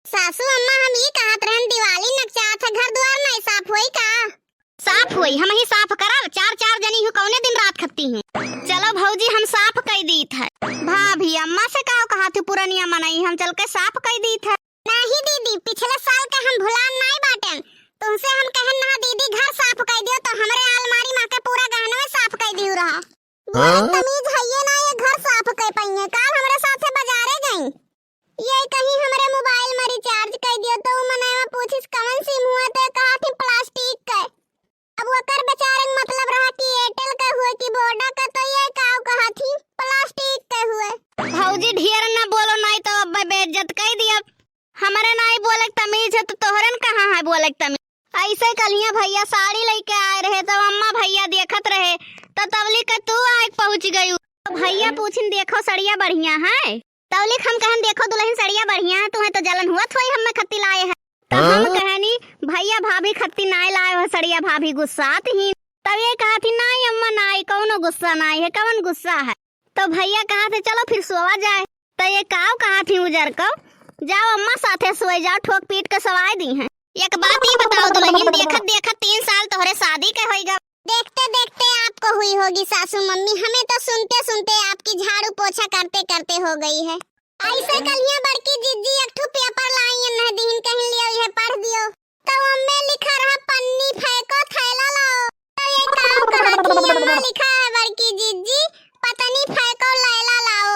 सासू अम्मा हम ये कहत रहन दिवाली नकचात है, घर द्वार नहीं साफ होई का? साफ होई, हम ही साफ करब। चार चार जनी हूँ, कौने दिन रात खत्ती हूँ। चलो भौजी हम साफ कर दी है। भाभी अम्मा से कहो कहा थी पुरानिया मनाई, हम चल के साफ कर दी है। नहीं दीदी, पिछले साल के हम भुलान नहीं बाटेन। तुमसे हम कहन ना दीदी घर साफ कर दियो तो हमरे अलमारी में के पूरा गहना में साफ कर दियो रहा। तमीज है ये ना, ये घर साफ कर पाइए। काल हमारे साथे बाजारे गई, ये कहीं हमारे मोबाइल में रिचार्ज कर दियो तो मने में पूछिस कौन सिम हुआ तो कहा थी प्लास्टिक का। अब वो कर बेचारे मतलब रहा कि एयरटेल का हुआ कि वोडा का, तो ये काव कहा थी प्लास्टिक का हुआ। भौजी ढेर ना बोलो नहीं तो अब बेइज्जत कर दिया। हमारे नहीं बोले तमीज है तो तोहरन कहाँ है बोले तमीज। ऐसे कलिया भैया साड़ी लेके आए रहे तो अम्मा भैया देखत रहे तो तबली का तू आए पहुंच गई। तो भैया पूछिन देखो सड़िया बढ़िया है, तौलिक हम कहन देखो दुल्हन सड़िया बढ़िया है, तुम्हें तो जलन हुआ थोड़ी हम में खत्ती लाए है। तो हम कहनी भैया भाभी खत्ती नहीं लाए हो सड़िया, भाभी गुस्सात ही। तब ये कहा थी नहीं अम्मा नहीं, कौनो गुस्सा नहीं है, कौन गुस्सा है। तो भैया कहा थे चलो फिर सोवा जाए। तो ये काव कहा थी उजर को जाओ अम्मा साथे सोए जाओ, ठोक पीट के सवाई दी है। एक बात ही बताओ दुल्हन, देखत देखत 3 साल तोहरे शादी के होइगा। देखते देखते आपको हुई होगी सासू मम्मी, हमें तो सुनते सुनते आपकी झाड़ू पोछा करते करते हो गई है। ऐसे कलिया बड़की जिज्जी एक ठो पेपर लाई न दिन कहीं लियो ये पढ़ दियो तो अम्मे लिखा रहा पन्नी फेंको थैला लाओ। तो ये काम कहा थी अम्मा लिखा है बड़की जिज्जी पतनी फेंको लैला लाओ।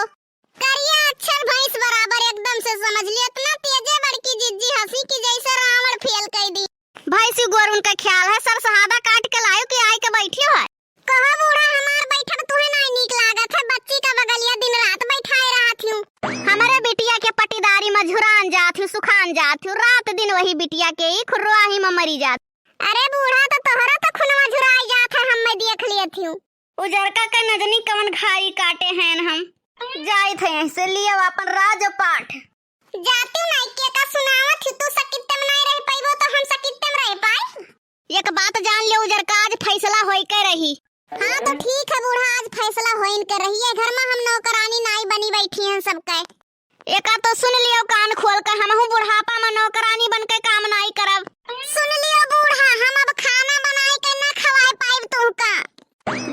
करिया अक्षर भैंस बराबर एकदम से समझ लिया, इतना तेजे बड़की जिज्जी हंसी की जैसे रावण फेल कर दी। भैंसी गोर उनका ख्याल है सर सहादा काट के लायो कि आई के बैठियो है। कहा बूढ़ा हमार बैठब तुम्हें नहीं नीक लागत है, बच्ची का बगलिया दिन रात बैठाए रहा थी। हमारे बिटिया के पटीदारी में झुरान जात हूँ, सुखान जात हूँ, रात दिन वही बिटिया के ही खुरवाही में मरी जात। अरे बूढ़ा तो तोहरा तो खुनवा झुराई जात है, हम मैं देख लिए थी। उजरका का नजनी कवन घाई काटे हैं हम जाए थे ऐसे लिए अपन राज पाठ जाती नहीं के का सुनावत थी। तू सकित्ते में नहीं रह पाइबो तो हम सकित्ते में रह पाए। एक बात जान ले उजरका, आज फैसला होई के रही। हाँ तो ठीक है बूढ़ा, आज फैसला होइन के रही है। घर में हम नौकरानी नाई बनी बैठी हैं सबके। एका तो सुन लियो कान खोल कर, हम हूँ बुढ़ापा में नौकरानी बन के काम नहीं करब। सुन लियो बूढ़ा, हम अब खाना बनाए के ना खवाए पाइब तुमका।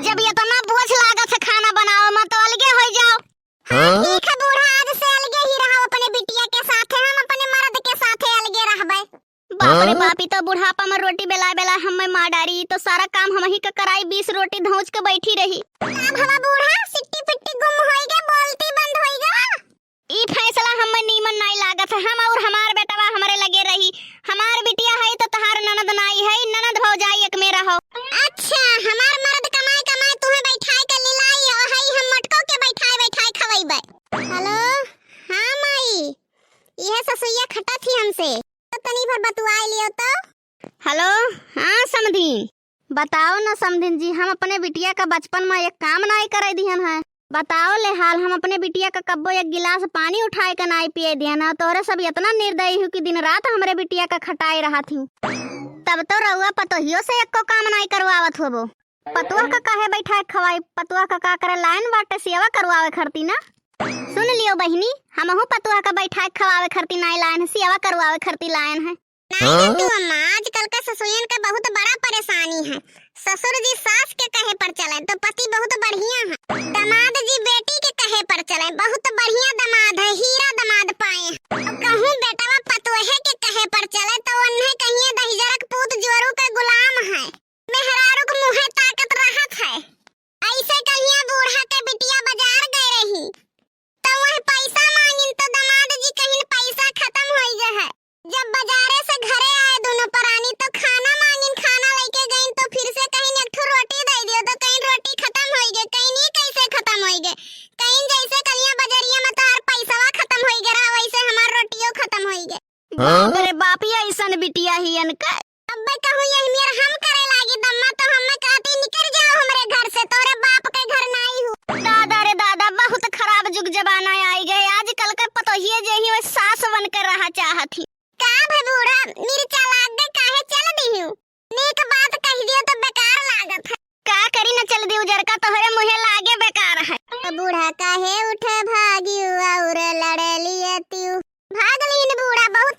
जब ये इतना बोझ लागत है खाना बनाओ में तो अलगे हो जाओ। हाँ ठीक है बूढ़ा, आज से अलगे ही रहो अपने बिटिया के साथ, हम अपने मर्द के साथ अलगे रहबे। बाप रे बापी, तो बुढ़ापा में रोटी बेला बेला हम मार डारी तो सारा काम हम ही का कराई, 20 रोटी धौच के बैठी रही। अब हवा बूढ़ा सिट्टी पिट्टी गुम होई गए, बोलती बंद होई गए। ई फैसला हम नीमन नहीं लागत है। हम और हमार बेटवा हमरे लगे रही। हमार बिटिया है तो तहार ननद नाई है, ननद भौजाई एक मेरा हो। अच्छा हमार मर्द कमाई कमाई तुम्हें बैठाए के लिलाई हो, है हम मटको के बैठाए बैठाए खवैबे। हेलो हां माई, यह ससुइया खटा थी हमसे तो तनी भर बतुआई लियो तो। हेलो हाँ समधीन, बताओ ना समधीन जी, हम अपने बिटिया का बचपन में एक काम नहीं करे दिहन है। बताओ ले हाल, हम अपने बिटिया का कब्बो एक गिलास पानी उठाए के नहीं पिए दिया ना, तोरे सब इतना निर्दयी हूँ कि दिन रात हमरे बिटिया का खटाई रहा थी। तब तो रहुआ पतोहियो से एको काम नहीं करवावत होबो। पतुआ का काहे बैठाए खवाई, पतुआ का करे लाइन बाटे सेवा करवावे खरती ना। सुन लियो बहिनी, हम हूँ पतुआ का बैठाए खवावे खरती नहीं लाइन, सेवा करवावे खरती लाइन है। नहीं तू अम्मा, आजकल का ससुरन का बहुत बड़ा परेशानी है। ससुर जी सास के कहे पर चले तो पति बहुत बढ़िया है, दामाद जी बेटी के कहे पर चले बहुत बढ़िया दामाद है, हीरा दामाद पाए। कहूँ बेटवा पतोहे के कहे पर चले तो उन्हें कहिए दहिजरक पूत जोरू का गुलाम है, मेहरारू के मुँहे ताकत रहत है। ऐसे कहिए बूढ़ा के बिटिया बाजार गए रही तो वह पैसा मांगिन तो दामाद जी कहीं पैसा खत्म हो गए है। जब बाजारे से घरे आए दोनों परानी तो खाना मांगिन, खाना लेके गईन तो फिर से कहीं एक ठो रोटी दे दियो तो कहीं रोटी खत्म हो गई, कहीं नहीं कैसे खत्म हो गए, कहीं जैसे कलिया बजरिया में तार पैसावा खत्म हो गया वैसे हमार रोटियों खत्म हो गए। बाप रे बाप, ये ऐसन बिटिया ही अनका। अब मैं कहूँ यही मेरा हम करे लागी दम्मा तो हम कहती निकल जाओ हमरे घर से, तोरे बाप के घर नहीं हूँ। दादा रे दादा, बहुत खराब जुग जमाना आई गए। आजकल का पतोहिए जही वो सास बन कर रहा चाहती। का भे बूढ़ा मिर्चा लाग गए काहे चल दिहु, नीक बात कह दियो तो बेकार लागत है। का करी न चल दी उजर का तोहरे मुहे लागे बेकार है। तो बूढ़ा काहे उठे भागियो और लड़े लिए तियो। भाग लीन बूढ़ा, बहुत